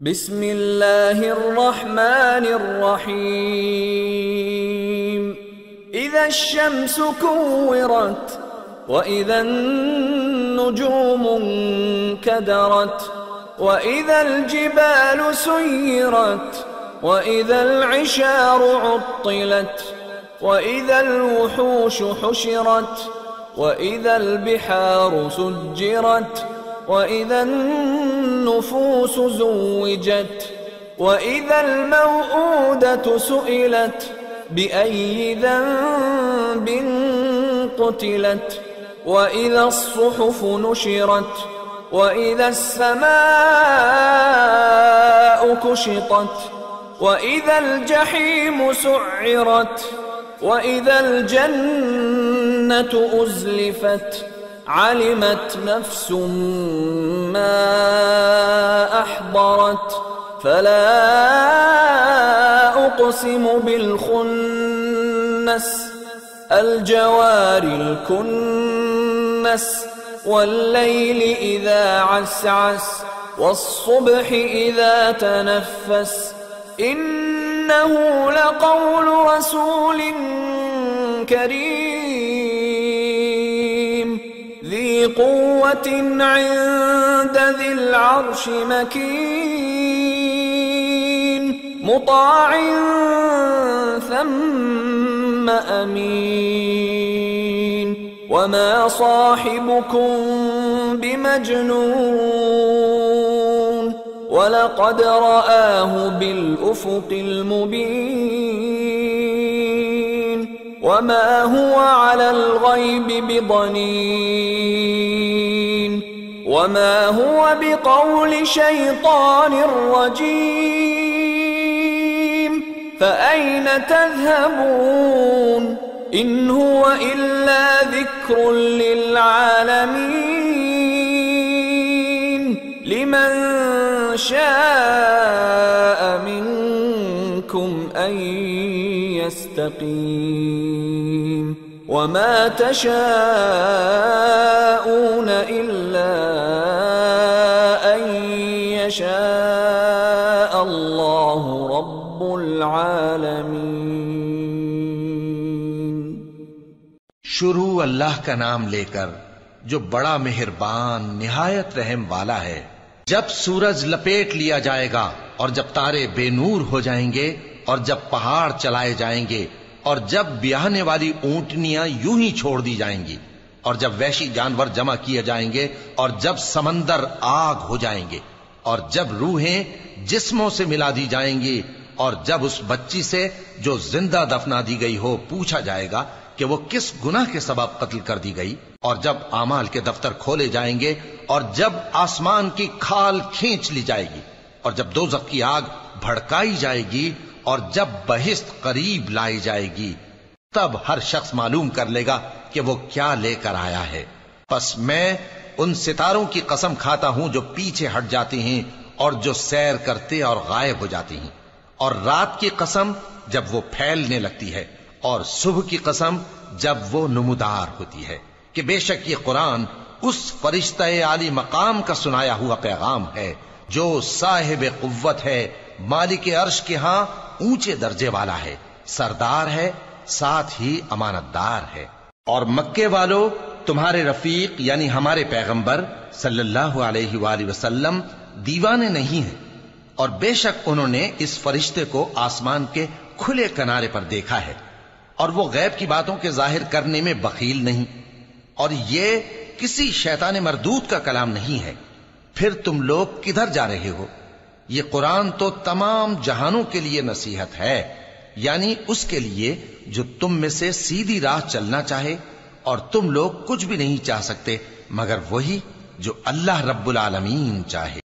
بسم الله الرحمن الرحيم إذا الشمس كورت وإذا النجوم انكدرت وإذا الجبال سيرت وإذا العشار عطلت وإذا الوحوش حشرت وإذا البحار سجرت وإذا النفوس زوجت وإذا الموءودة سئلت بأي ذنب قتلت وإذا الصحف نشرت وإذا السماء كشطت وإذا الجحيم سعرت وإذا الجنة أزلفت علمت نفس ما أحضرت فلا أقسم بالخنس الجوار الكنس والليل إذا عسعس والصبح إذا تنفس إنه لقول رسول كريم ذي قوة عند ذي العرش مكين مطاع ثم أمين وما صاحبكم بمجنون ولقد رآه بالأفق المبين وما هو على الغيب بضنين وما هو بقول شيطان رجيم فأين تذهبون إن هو إلا ذكر للعالمين لمن شاء منكم أن يستقيم وما تشاءون إلا أن يشاء الله رب العالمين۔ شروع اللہ کا نام لے کر جو بڑا مہربان نہایت رحم والا ہے۔ جب سورج لپیٹ لیا جائے گا اور جب تارے بے نور ہو جائیں گے اور جب پہاڑ چلائے جائیں گے اور جب بیاہنے والی اونٹنیاں یوں ہی چھوڑ دی جائیں گی اور جب وحشی جانور جمع کیے جائیں گے اور جب سمندر آگ ہو جائیں گے اور جب روحیں جسموں سے ملا دی جائیں گی اور جب اس بچی سے جو زندہ دفنا دی گئی ہو پوچھا جائے گا کہ وہ کس گناہ کے سبب قتل کر دی گئی اور جب اعمال کے دفتر کھولے جائیں گے اور جب آسمان کی کھال کھینچ لی جائے گی اور جب دوزخ کی آگ بھڑکائی جائے گی اور جب بہشت قریب لائی جائے گی تب ہر شخص معلوم کر لے گا کہ وہ کیا لے کر آیا ہے۔ پس میں ان ستاروں کی قسم کھاتا ہوں جو پیچھے ہٹ جاتے ہیں اور جو سیر کرتے اور غائب ہو جاتے ہیں، اور رات کی قسم جب وہ پھیلنے لگتی ہے، اور صبح کی قسم جب وہ نمودار ہوتی ہے، کہ بے شک یہ قرآن اس فرشتہ عالی مقام کا سنایا ہوا پیغام ہے جو صاحب قوت ہے، مالک عرش کے ہاں اونچے درجے والا ہے، سردار ہے، ساتھ ہی امانت دار ہے۔ اور مکے والو تمہارے رفیق یعنی ہمارے پیغمبر صلی اللہ علیہ وآلہ وسلم دیوانے نہیں ہیں، اور بے شک انہوں نے اس فرشتے کو آسمان کے کھلے کنارے پر دیکھا ہے، اور وہ غیب کی باتوں کے ظاہر کرنے میں بخیل نہیں، اور یہ کسی شیطان مردود کا کلام نہیں ہے۔ پھر تم لوگ کدھر جا رہے ہو؟ یہ قرآن تو تمام جہانوں کے لیے نصیحت ہے، یعنی اس کے لیے جو تم میں سے سیدھی راہ چلنا چاہے، اور تم لوگ کچھ بھی نہیں چاہ سکتے مگر وہی جو اللہ رب العالمین چاہے۔